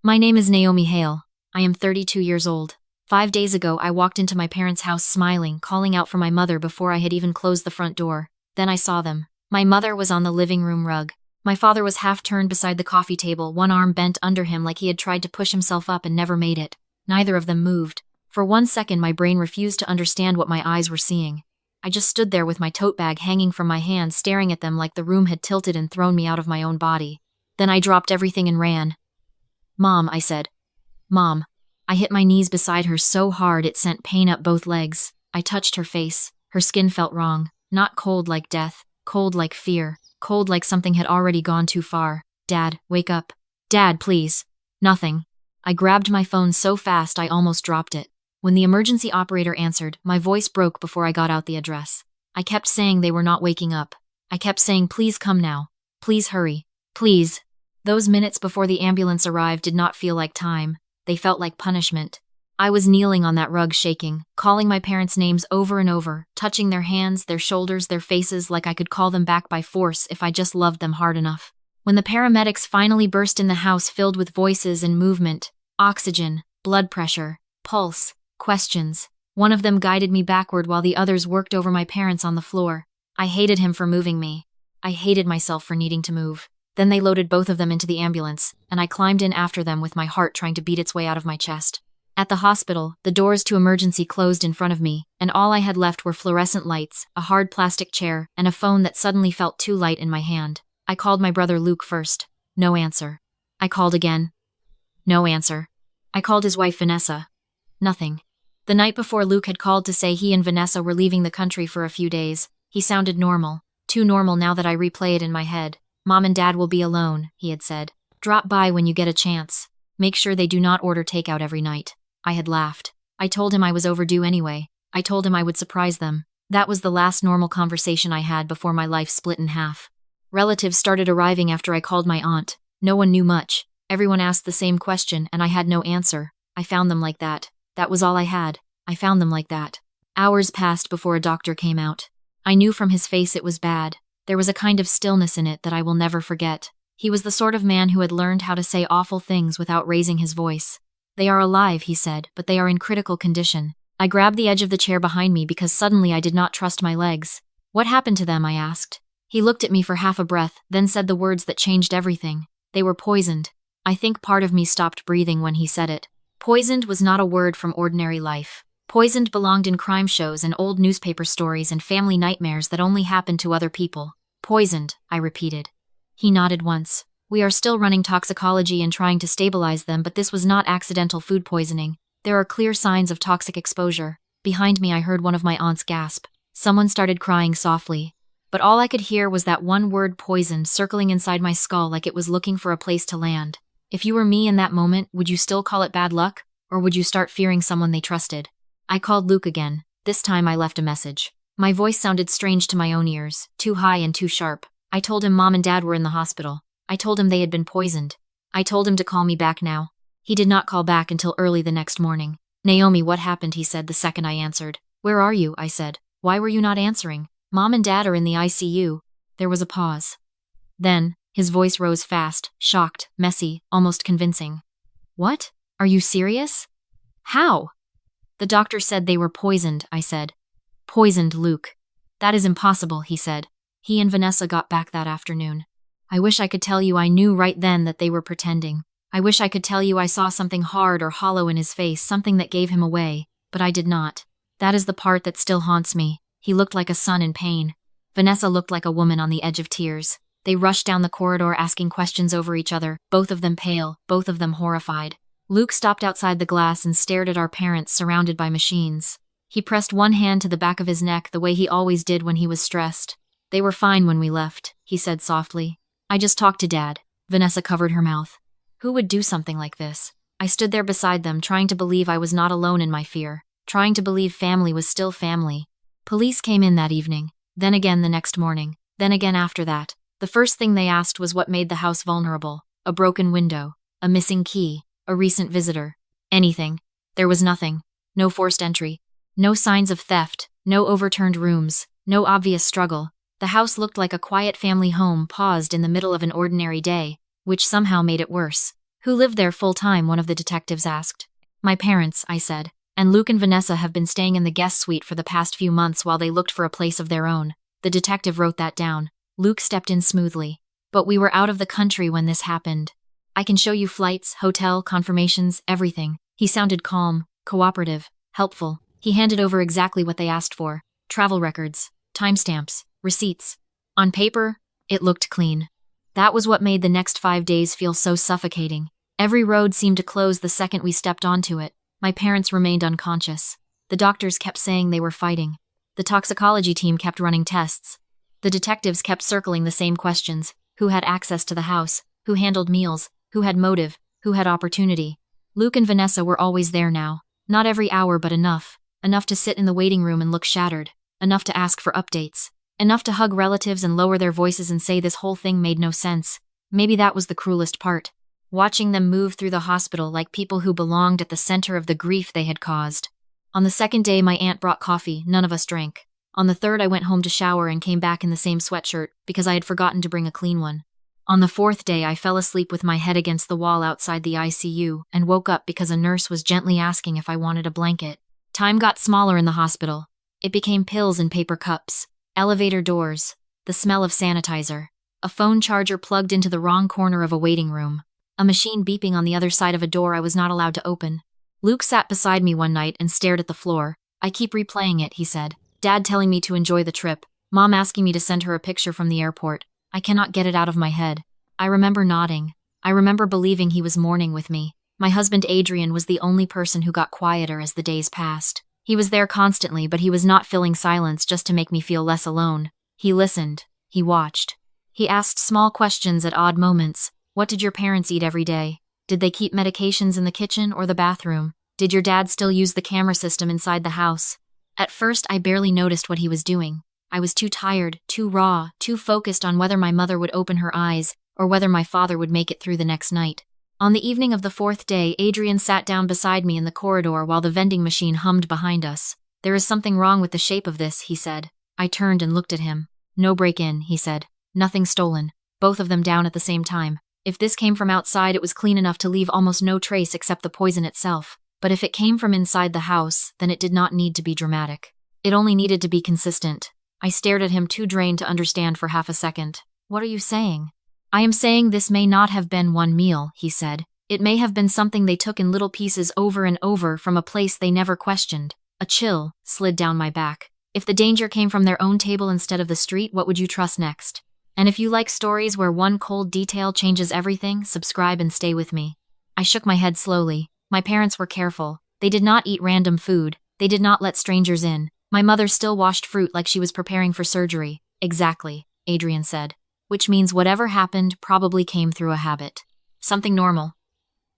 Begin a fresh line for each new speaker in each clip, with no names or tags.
My name is Naomi Hale. I am 32 years old. 5 days ago, I walked into my parents' house smiling, calling out for my mother before I had even closed the front door. Then I saw them. My mother was on the living room rug. My father was half turned beside the coffee table, one arm bent under him like he had tried to push himself up and never made it. Neither of them moved. For 1 second, my brain refused to understand what my eyes were seeing. I just stood there with my tote bag hanging from my hand, staring at them like the room had tilted and thrown me out of my own body. Then I dropped everything and ran. "Mom," I said. "Mom." I hit my knees beside her so hard it sent pain up both legs. I touched her face. Her skin felt wrong. Not cold like death, cold like fear, cold like something had already gone too far. "Dad, wake up. Dad, please." Nothing. I grabbed my phone so fast I almost dropped it. When the emergency operator answered, my voice broke before I got out the address. I kept saying they were not waking up. I kept saying, "Please come now. Please hurry. Please." Those minutes before the ambulance arrived did not feel like time. They felt like punishment. I was kneeling on that rug shaking, calling my parents' names over and over, touching their hands, their shoulders, their faces like I could call them back by force if I just loved them hard enough. When the paramedics finally burst in the house filled with voices and movement, oxygen, blood pressure, pulse, questions, one of them guided me backward while the others worked over my parents on the floor. I hated him for moving me. I hated myself for needing to move. Then they loaded both of them into the ambulance, and I climbed in after them with my heart trying to beat its way out of my chest. At the hospital, the doors to emergency closed in front of me, and all I had left were fluorescent lights, a hard plastic chair, and a phone that suddenly felt too light in my hand. I called my brother Luke first. No answer. I called again. No answer. I called his wife Vanessa. Nothing. The night before, Luke had called to say he and Vanessa were leaving the country for a few days. He sounded normal. Too normal now that I replay it in my head. "Mom and Dad will be alone," he had said. "Drop by when you get a chance. Make sure they do not order takeout every night." I had laughed. I told him I was overdue anyway. I told him I would surprise them. That was the last normal conversation I had before my life split in half. Relatives started arriving after I called my aunt. No one knew much. Everyone asked the same question, and I had no answer. I found them like that. That was all I had. I found them like that. Hours passed before a doctor came out. I knew from his face it was bad. There was a kind of stillness in it that I will never forget. He was the sort of man who had learned how to say awful things without raising his voice. "They are alive," he said, "but they are in critical condition." I grabbed the edge of the chair behind me because suddenly I did not trust my legs. "What happened to them?" I asked. He looked at me for half a breath, then said the words that changed everything. "They were poisoned." I think part of me stopped breathing when he said it. Poisoned was not a word from ordinary life. Poisoned belonged in crime shows and old newspaper stories and family nightmares that only happened to other people. "Poisoned," I repeated. He nodded once. "We are still running toxicology and trying to stabilize them, but this was not accidental food poisoning. There are clear signs of toxic exposure." Behind me, I heard one of my aunts gasp. Someone started crying softly. But all I could hear was that one word, "poisoned," circling inside my skull like it was looking for a place to land. If you were me in that moment, would you still call it bad luck? Or would you start fearing someone they trusted? I called Luke again. This time I left a message. My voice sounded strange to my own ears, too high and too sharp. I told him Mom and Dad were in the hospital. I told him they had been poisoned. I told him to call me back now. He did not call back until early the next morning. "Naomi, what happened?" he said the second I answered. "Where are you?" I said. "Why were you not answering?" "Mom and Dad are in the ICU." There was a pause. Then, his voice rose fast, shocked, messy, almost convincing. "What? Are you serious? How?" "The doctor said they were poisoned," I said. "Poisoned, Luke." "That is impossible," he said. He and Vanessa got back that afternoon. I wish I could tell you I knew right then that they were pretending. I wish I could tell you I saw something hard or hollow in his face, something that gave him away, but I did not. That is the part that still haunts me. He looked like a son in pain. Vanessa looked like a woman on the edge of tears. They rushed down the corridor asking questions over each other, both of them pale, both of them horrified. Luke stopped outside the glass and stared at our parents surrounded by machines. He pressed one hand to the back of his neck the way he always did when he was stressed. "They were fine when we left," he said softly. "I just talked to Dad." Vanessa covered her mouth. Who would do something like this? I stood there beside them, trying to believe I was not alone in my fear, trying to believe family was still family. Police came in that evening, then again the next morning, then again after that. The first thing they asked was what made the house vulnerable. A broken window, a missing key, a recent visitor. Anything. There was nothing. No forced entry. No signs of theft. No overturned rooms. No obvious struggle. The house looked like a quiet family home paused in the middle of an ordinary day, which somehow made it worse. Who lived there full-time? One of the detectives asked. My parents, I said. And Luke and Vanessa have been staying in the guest suite for the past few months while they looked for a place of their own. The detective wrote that down. Luke stepped in smoothly. But we were out of the country when this happened. I can show you flights, hotel, confirmations, everything. He sounded calm, cooperative, helpful. He handed over exactly what they asked for. Travel records, timestamps, receipts. On paper, it looked clean. That was what made the next 5 days feel so suffocating. Every road seemed to close the second we stepped onto it. My parents remained unconscious. The doctors kept saying they were fighting. The toxicology team kept running tests. The detectives kept circling the same questions. Who had access to the house? Who handled meals? Who had motive? Who had opportunity? Luke and Vanessa were always there now. Not every hour, but enough. Enough to sit in the waiting room and look shattered. Enough to ask for updates. Enough to hug relatives and lower their voices and say this whole thing made no sense. Maybe that was the cruelest part. Watching them move through the hospital like people who belonged at the center of the grief they had caused. On the second day, my aunt brought coffee. None of us drank. On the third, I went home to shower and came back in the same sweatshirt because I had forgotten to bring a clean one. On the fourth day, I fell asleep with my head against the wall outside the ICU and woke up because a nurse was gently asking if I wanted a blanket. Time got smaller in the hospital. It became pills in paper cups, elevator doors, the smell of sanitizer, a phone charger plugged into the wrong corner of a waiting room, a machine beeping on the other side of a door I was not allowed to open. Luke sat beside me one night and stared at the floor. I keep replaying it, he said. Dad telling me to enjoy the trip. Mom asking me to send her a picture from the airport. I cannot get it out of my head. I remember nodding. I remember believing he was mourning with me. My husband Adrian was the only person who got quieter as the days passed. He was there constantly, but he was not filling silence just to make me feel less alone. He listened. He watched. He asked small questions at odd moments. What did your parents eat every day? Did they keep medications in the kitchen or the bathroom? Did your dad still use the camera system inside the house? At first, I barely noticed what he was doing. I was too tired, too raw, too focused on whether my mother would open her eyes or whether my father would make it through the next night. On the evening of the fourth day, Adrian sat down beside me in the corridor while the vending machine hummed behind us. There is something wrong with the shape of this, he said. I turned and looked at him. No break-in, he said. Nothing stolen. Both of them down at the same time. If this came from outside, it was clean enough to leave almost no trace except the poison itself. But if it came from inside the house, then it did not need to be dramatic. It only needed to be consistent. I stared at him, too drained to understand for half a second. What are you saying? I am saying this may not have been one meal, he said. It may have been something they took in little pieces over and over from a place they never questioned. A chill slid down my back. If the danger came from their own table instead of the street, what would you trust next? And if you like stories where one cold detail changes everything, subscribe and stay with me. I shook my head slowly. My parents were careful. They did not eat random food. They did not let strangers in. My mother still washed fruit like she was preparing for surgery. Exactly, Adrian said. Which means whatever happened probably came through a habit. Something normal.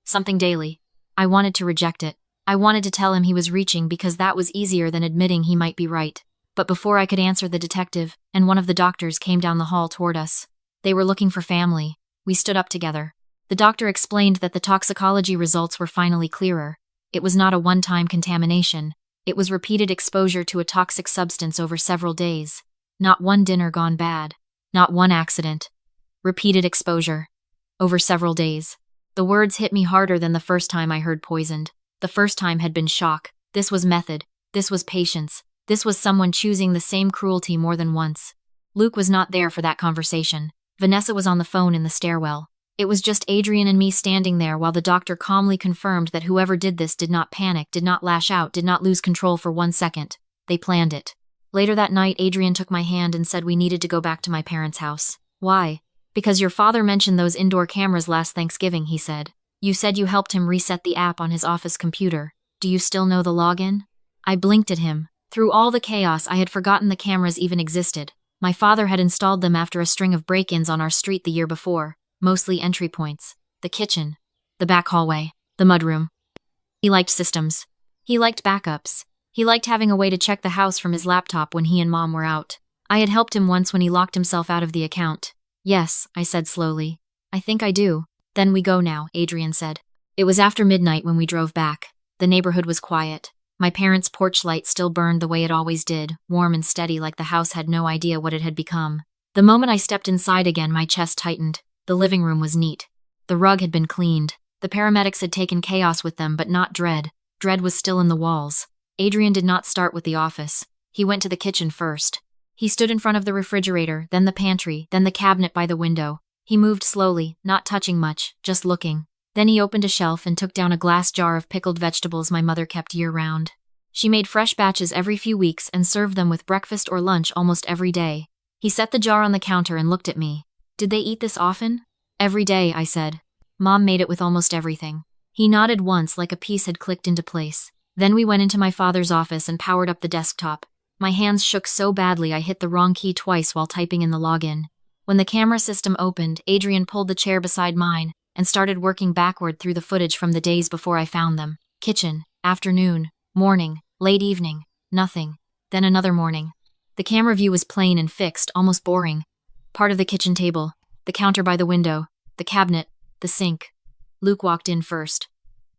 Something daily. I wanted to reject it. I wanted to tell him he was reaching because that was easier than admitting he might be right. But before I could answer, the detective and one of the doctors came down the hall toward us. They were looking for family. We stood up together. The doctor explained that the toxicology results were finally clearer. It was not a one-time contamination. It was repeated exposure to a toxic substance over several days. Not one dinner gone bad. Not one accident. Repeated exposure. Over several days. The words hit me harder than the first time I heard poisoned. The first time had been shock. This was method. This was patience. This was someone choosing the same cruelty more than once. Luke was not there for that conversation. Vanessa was on the phone in the stairwell. It was just Adrian and me standing there while the doctor calmly confirmed that whoever did this did not panic, did not lash out, did not lose control for 1 second. They planned it. Later that night, Adrian took my hand and said we needed to go back to my parents' house. Why? Because your father mentioned those indoor cameras last Thanksgiving, he said. You said you helped him reset the app on his office computer. Do you still know the login? I blinked at him. Through all the chaos, I had forgotten the cameras even existed. My father had installed them after a string of break-ins on our street the year before. Mostly entry points. The kitchen. The back hallway. The mudroom. He liked systems. He liked backups. He liked having a way to check the house from his laptop when he and Mom were out. I had helped him once when he locked himself out of the account. Yes, I said slowly. I think I do. Then we go now, Adrian said. It was after midnight when we drove back. The neighborhood was quiet. My parents' porch light still burned the way it always did, warm and steady like the house had no idea what it had become. The moment I stepped inside again, my chest tightened. The living room was neat. The rug had been cleaned. The paramedics had taken chaos with them, but not dread. Dread was still in the walls. Adrian did not start with the office. He went to the kitchen first. He stood in front of the refrigerator, then the pantry, then the cabinet by the window. He moved slowly, not touching much, just looking. Then he opened a shelf and took down a glass jar of pickled vegetables my mother kept year-round. She made fresh batches every few weeks and served them with breakfast or lunch almost every day. He set the jar on the counter and looked at me. "Did they eat this often?" "Every day," I said. "Mom made it with almost everything." He nodded once, like a piece had clicked into place. Then we went into my father's office and powered up the desktop. My hands shook so badly I hit the wrong key twice while typing in the login. When the camera system opened, Adrian pulled the chair beside mine and started working backward through the footage from the days before I found them. Kitchen, afternoon, morning, late evening, nothing. Then another morning. The camera view was plain and fixed, almost boring. Part of the kitchen table, the counter by the window, the cabinet, the sink. Luke walked in first.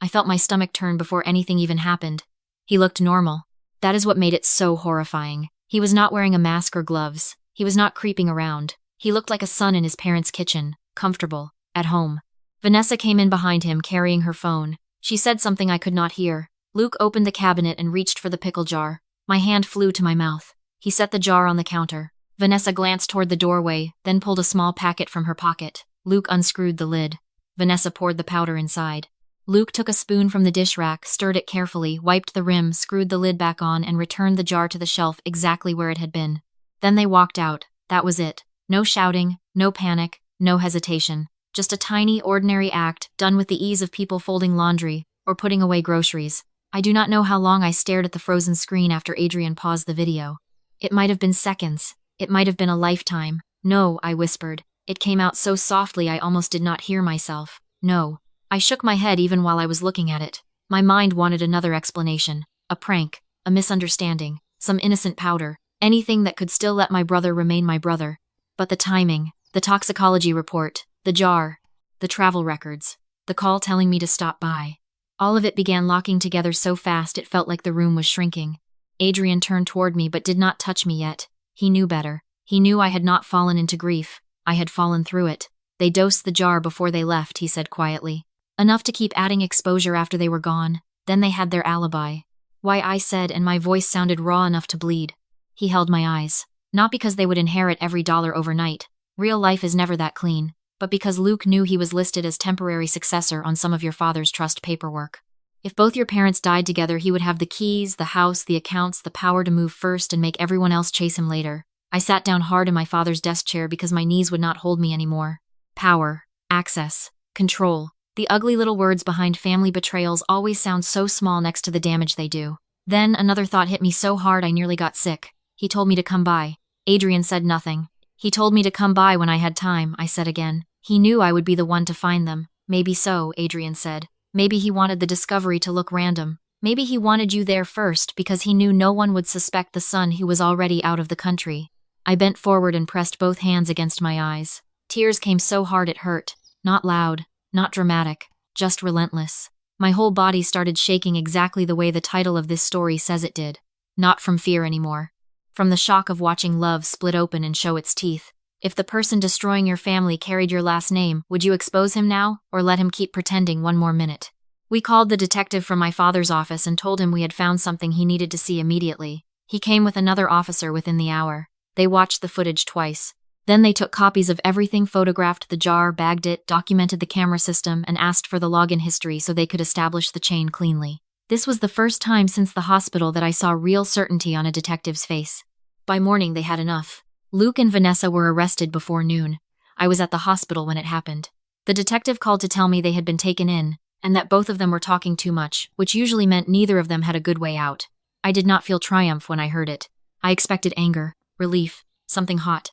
I felt my stomach turn before anything even happened. He looked normal. That is what made it so horrifying. He was not wearing a mask or gloves. He was not creeping around. He looked like a son in his parents' kitchen, comfortable, at home. Vanessa came in behind him, carrying her phone. She said something I could not hear. Luke opened the cabinet and reached for the pickle jar. My hand flew to my mouth. He set the jar on the counter. Vanessa glanced toward the doorway, then pulled a small packet from her pocket. Luke unscrewed the lid. Vanessa poured the powder inside. Luke took a spoon from the dish rack, stirred it carefully, wiped the rim, screwed the lid back on, and returned the jar to the shelf exactly where it had been. Then they walked out. That was it. No shouting, no panic, no hesitation. Just a tiny, ordinary act, done with the ease of people folding laundry or putting away groceries. I do not know how long I stared at the frozen screen after Adrian paused the video. It might have been seconds. It might have been a lifetime. "No," I whispered. It came out so softly I almost did not hear myself. "No." I shook my head even while I was looking at it. My mind wanted another explanation. A prank, a misunderstanding, some innocent powder, anything that could still let my brother remain my brother. But the timing, the toxicology report, the jar, the travel records, the call telling me to stop by. All of it began locking together so fast it felt like the room was shrinking. Adrian turned toward me but did not touch me yet. He knew better. He knew I had not fallen into grief. I had fallen through it. "They dosed the jar before they left," he said quietly. "Enough to keep adding exposure after they were gone. Then they had their alibi." "Why," I said, and my voice sounded raw enough to bleed. He held my eyes. Not because they would inherit every dollar overnight. Real life is never that clean. But because Luke knew he was listed as temporary successor on some of your father's trust paperwork. If both your parents died together, he would have the keys, the house, the accounts, the power to move first and make everyone else chase him later. I sat down hard in my father's desk chair because my knees would not hold me anymore. Power, access, control. The ugly little words behind family betrayals always sound so small next to the damage they do. Then another thought hit me so hard I nearly got sick. He told me to come by. Adrian said nothing. "He told me to come by when I had time," I said again. "He knew I would be the one to find them." "Maybe so," Adrian said. "Maybe he wanted the discovery to look random. Maybe he wanted you there first because he knew no one would suspect the son who was already out of the country." I bent forward and pressed both hands against my eyes. Tears came so hard it hurt. Not loud, not dramatic, just relentless. My whole body started shaking exactly the way the title of this story says it did. Not from fear anymore. From the shock of watching love split open and show its teeth. If the person destroying your family carried your last name, would you expose him now, or let him keep pretending one more minute? We called the detective from my father's office and told him we had found something he needed to see immediately. He came with another officer within the hour. They watched the footage twice. Then they took copies of everything, photographed the jar, bagged it, documented the camera system, and asked for the login history so they could establish the chain cleanly. This was the first time since the hospital that I saw real certainty on a detective's face. By morning they had enough. Luke and Vanessa were arrested before noon. I was at the hospital when it happened. The detective called to tell me they had been taken in, and that both of them were talking too much, which usually meant neither of them had a good way out. I did not feel triumph when I heard it. I expected anger, relief, something hot.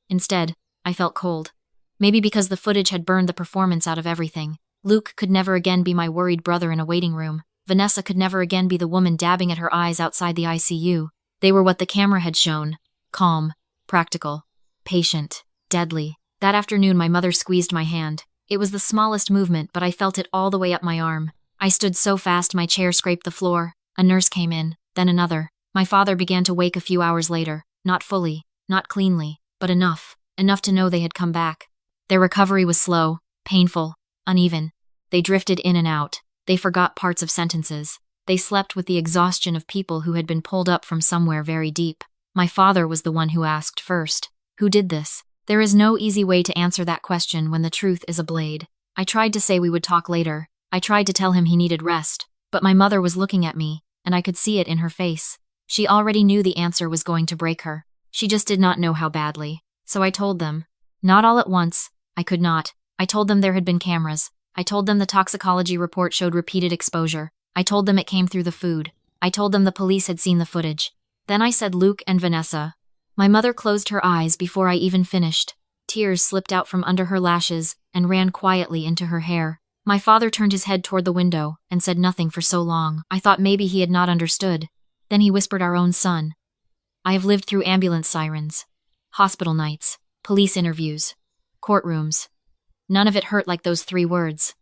Instead, I felt cold. Maybe because the footage had burned the performance out of everything. Luke could never again be my worried brother in a waiting room. Vanessa could never again be the woman dabbing at her eyes outside the ICU. They were what the camera had shown. Calm, practical, patient, deadly. That afternoon my mother squeezed my hand. It was the smallest movement, but I felt it all the way up my arm. I stood so fast my chair scraped the floor. A nurse came in, then another. My father began to wake a few hours later. Not fully, not cleanly, but enough to know they had come back. Their recovery was slow, painful, uneven. They drifted in and out. They forgot parts of sentences. They slept with the exhaustion of people who had been pulled up from somewhere very deep. My father was the one who asked first, "Who did this?" There is no easy way to answer that question when the truth is a blade. I tried to say we would talk later. I tried to tell him he needed rest. But my mother was looking at me, and I could see it in her face. She already knew the answer was going to break her. She just did not know how badly. So I told them. Not all at once. I could not. I told them there had been cameras. I told them the toxicology report showed repeated exposure. I told them it came through the food. I told them the police had seen the footage. Then I said Luke and Vanessa. My mother closed her eyes before I even finished. Tears slipped out from under her lashes and ran quietly into her hair. My father turned his head toward the window and said nothing for so long. I thought maybe he had not understood. Then he whispered our own son. I have lived through ambulance sirens, hospital nights, police interviews, courtrooms. None of it hurt like those 3 words.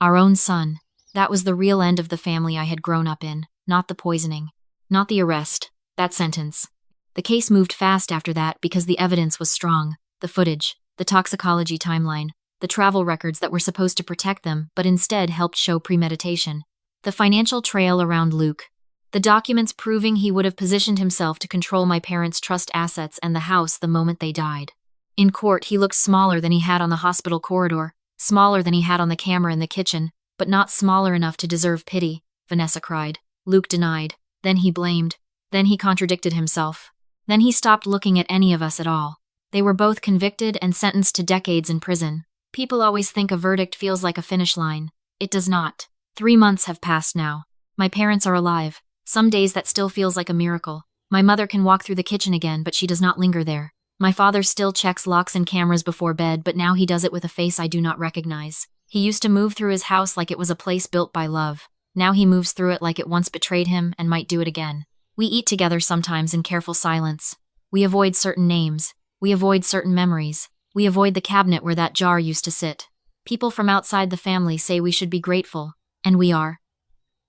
Our own son. That was the real end of the family I had grown up in, not the poisoning, not the arrest, that sentence. The case moved fast after that because the evidence was strong, the footage, the toxicology timeline, the travel records that were supposed to protect them but instead helped show premeditation, the financial trail around Luke, the documents proving he would have positioned himself to control my parents' trust assets and the house the moment they died. In court, he looked smaller than he had on the hospital corridor, smaller than he had on the camera in the kitchen, but not smaller enough to deserve pity, Vanessa cried. Luke denied. Then he blamed. Then he contradicted himself. Then he stopped looking at any of us at all. They were both convicted and sentenced to decades in prison. People always think a verdict feels like a finish line. It does not. 3 months have passed now. My parents are alive. Some days that still feels like a miracle. My mother can walk through the kitchen again, but she does not linger there. My father still checks locks and cameras before bed, but now he does it with a face I do not recognize. He used to move through his house like it was a place built by love. Now he moves through it like it once betrayed him and might do it again. We eat together sometimes in careful silence. We avoid certain names. We avoid certain memories. We avoid the cabinet where that jar used to sit. People from outside the family say we should be grateful, and we are.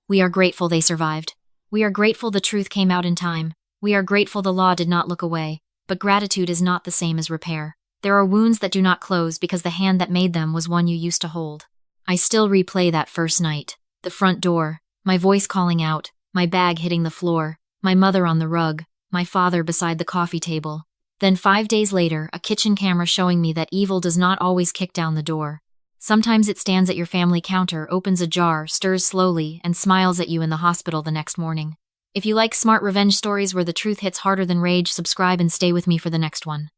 We are grateful they survived. We are grateful the truth came out in time. We are grateful the law did not look away. But gratitude is not the same as repair. There are wounds that do not close because the hand that made them was one you used to hold. I still replay that first night. The front door, my voice calling out, my bag hitting the floor, my mother on the rug, my father beside the coffee table. Then 5 days later, a kitchen camera showing me that evil does not always kick down the door. Sometimes it stands at your family counter, opens a jar, stirs slowly, and smiles at you in the hospital the next morning. If you like smart revenge stories where the truth hits harder than rage, subscribe and stay with me for the next one.